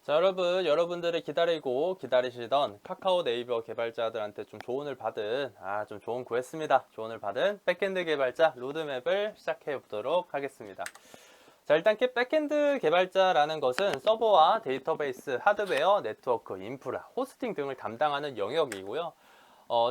자, 여러분들이 기다리고 기다리시던 카카오 네이버 개발자들한테 좀 조언을 받은, 좀 조언 구했습니다. 조언을 받은 백엔드 개발자 로드맵을 시작해 보도록 하겠습니다. 자, 일단 백엔드 개발자라는 것은 서버와 데이터베이스, 하드웨어, 네트워크, 인프라, 호스팅 등을 담당하는 영역이고요.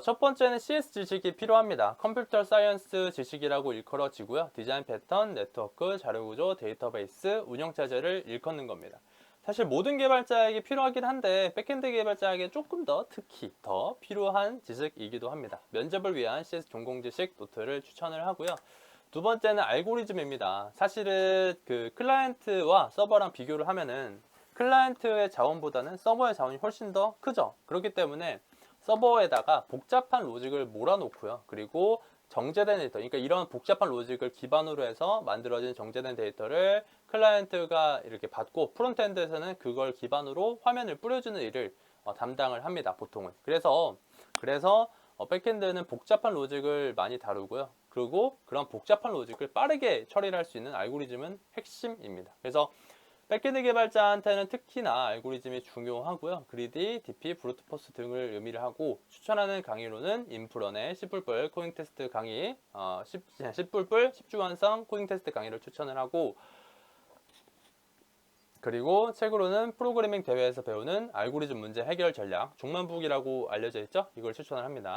첫 번째는 CS 지식이 필요합니다. 컴퓨터 사이언스 지식이라고 일컬어지고요. 디자인 패턴, 네트워크, 자료구조, 데이터베이스, 운영체제를 일컫는 겁니다. 사실 모든 개발자에게 필요하긴 한데 백엔드 개발자에게 조금 더 특히 더 필요한 지식이기도 합니다. 면접을 위한 CS 전공 지식 노트를 추천을 하고요. 두 번째는 알고리즘입니다. 사실은 그 클라이언트와 서버랑 비교를 하면은 클라이언트의 자원보다는 서버의 자원이 훨씬 더 크죠. 그렇기 때문에 서버에다가 복잡한 로직을 몰아놓고요. 그리고 정제된 데이터, 그러니까 이런 복잡한 로직을 기반으로 해서 만들어진 정제된 데이터를 클라이언트가 이렇게 받고 프론트엔드에서는 그걸 기반으로 화면을 뿌려주는 일을 담당을 합니다. 보통은. 그래서 백엔드는 복잡한 로직을 많이 다루고요. 그리고 그런 복잡한 로직을 빠르게 처리할 수 있는 알고리즘은 핵심입니다. 그래서 백엔드 개발자한테는 특히나 알고리즘이 중요하고요. 그리디, DP, 브루트포스 등을 의미를 하고 추천하는 강의로는 인프런의 10불불 코딩 테스트 강의, 10불불 10주 완성 코딩 테스트 강의를 추천을 하고, 그리고 책으로는 프로그래밍 대회에서 배우는 알고리즘 문제 해결 전략, 종만북이라고 알려져 있죠? 이걸 추천을 합니다.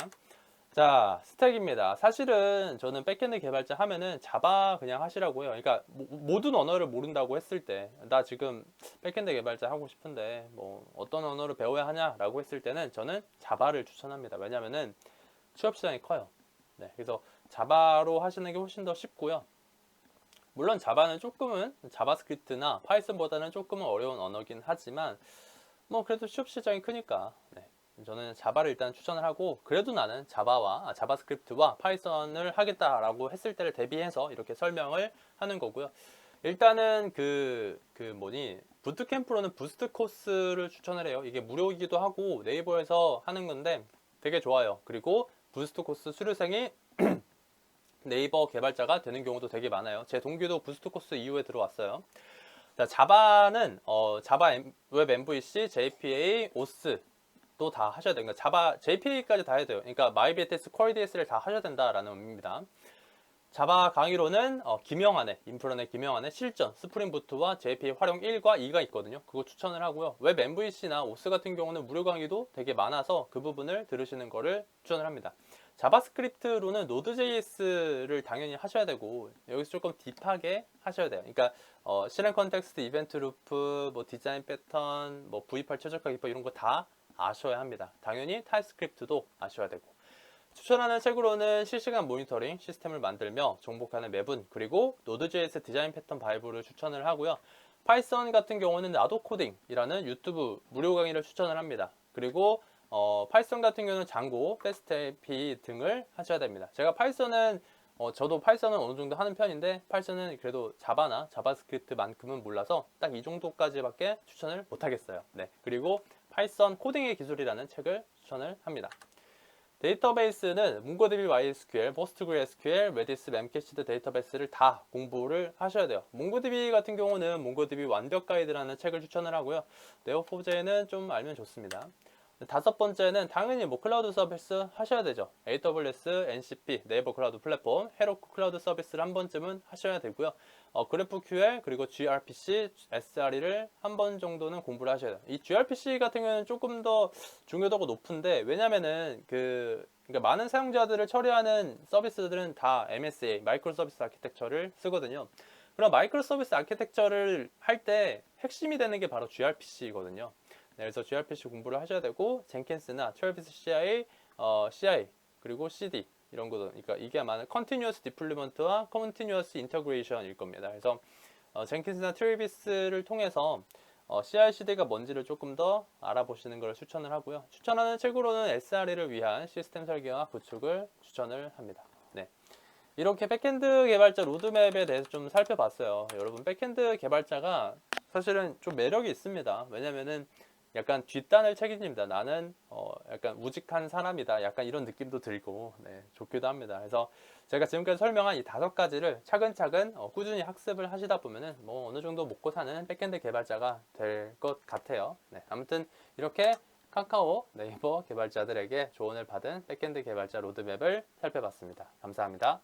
자, 스택입니다. 사실은 저는 백엔드 개발자 하면은 자바 그냥 하시라고요. 그러니까 모든 언어를 모른다고 했을 때, 나 지금 백엔드 개발자 하고 싶은데 뭐 어떤 언어를 배워야 하냐라고 했을 때는 저는 자바를 추천합니다. 왜냐면은 취업 시장이 커요. 네, 그래서 자바로 하시는 게 훨씬 더 쉽고요. 물론 자바는 조금은 자바스크립트나 파이썬보다는 조금은 어려운 언어긴 하지만 뭐 그래도 취업 시장이 크니까 네. 저는 자바를 일단 추천을 하고, 그래도 나는 자바스크립트와 파이썬을 하겠다라고 했을 때를 대비해서 이렇게 설명을 하는 거고요. 일단은 부트캠프로는 부스트 코스를 추천을 해요. 이게 무료이기도 하고 네이버에서 하는 건데 되게 좋아요. 그리고 부스트 코스 수료생이 네이버 개발자가 되는 경우도 되게 많아요. 제 동기도 부스트 코스 이후에 들어왔어요. 자, 자바는 자바 웹 MVC, JPA, OS 또 다 하셔야 돼요. 그러니까 자바 JPA까지 다 해야 돼요. 그러니까 MyBTS, CoreDS를 다 하셔야 된다라는 의미입니다. 자바 강의로는 김영환의 인프런의 김영환의 실전, 스프링부트와 JPA 활용 1과 2가 있거든요. 그거 추천을 하고요. 웹 MVC나 OS 같은 경우는 무료 강의도 되게 많아서 그 부분을 들으시는 거를 추천을 합니다. 자바스크립트로는 노드.js를 당연히 하셔야 되고, 여기서 조금 딥하게 하셔야 돼요. 그러니까 실행 컨텍스트, 이벤트 루프, 뭐 디자인 패턴, 뭐 V8 최적화 기법 이런 거 다 아셔야 합니다. 당연히 타입스크립트도 아셔야 되고. 추천하는 책으로는 실시간 모니터링 시스템을 만들며 정복하는 매분, 그리고 노드.js 디자인 패턴 바이블을 추천을 하고요. 파이썬 같은 경우는 나도 코딩이라는 유튜브 무료 강의를 추천을 합니다. 그리고 파이썬 같은 경우는 장고, 패스트AP 등을 하셔야 됩니다. 제가 파이썬은 저도 파이썬은 어느 정도 하는 편인데 파이썬은 그래도 자바나 자바스크립트만큼은 몰라서 딱 이 정도까지밖에 추천을 못하겠어요. 네, 그리고 파이썬 코딩의 기술이라는 책을 추천을 합니다. 데이터베이스는 몽고디비 MySQL, PostgreSQL, Redis, Memcached 데이터베이스를 다 공부를 하셔야 돼요. 몽고디비 같은 경우는 몽고디비 완벽 가이드라는 책을 추천을 하고요. 네오포제는 좀 알면 좋습니다. 다섯 번째는 당연히 뭐 클라우드 서비스 하셔야 되죠. AWS, NCP, 네이버 클라우드 플랫폼, 헤로쿠 클라우드 서비스를 한 번쯤은 하셔야 되고요. GraphQL 그리고 gRPC, SRE를 한 번 정도는 공부를 하셔야 돼요. 이 gRPC 같은 경우는 조금 더 중요도가 높은데, 왜냐면은 그러니까 많은 사용자들을 처리하는 서비스들은 다 MSA, 마이크로 서비스 아키텍처를 쓰거든요. 그럼 마이크로 서비스 아키텍처를 할 때 핵심이 되는 게 바로 gRPC거든요. 네, 그래서 gRPC 공부를 하셔야 되고, 젠킨스나 트래비스 CI, CI 그리고 CD 이런 거도, 그러니까 이게 아마 Continuous Deployment와 Continuous Integration일 겁니다. 그래서 젠킨스나 트래비스를 통해서 CI/CD가 뭔지를 조금 더 알아보시는 걸 추천을 하고요. 추천하는 책으로는 SRE를 위한 시스템 설계와 구축을 추천을 합니다. 네. 이렇게 백엔드 개발자 로드맵에 대해서 좀 살펴봤어요. 여러분, 백엔드 개발자가 사실은 좀 매력이 있습니다. 왜냐면은 약간 뒷단을 책임집니다. 나는 약간 우직한 사람이다. 약간 이런 느낌도 들고 네, 좋기도 합니다. 그래서 제가 지금까지 설명한 이 5가지를 차근차근 꾸준히 학습을 하시다 보면은 뭐 어느 정도 먹고 사는 백엔드 개발자가 될 것 같아요. 네, 아무튼 이렇게 카카오, 네이버 개발자들에게 조언을 받은 백엔드 개발자 로드맵을 살펴봤습니다. 감사합니다.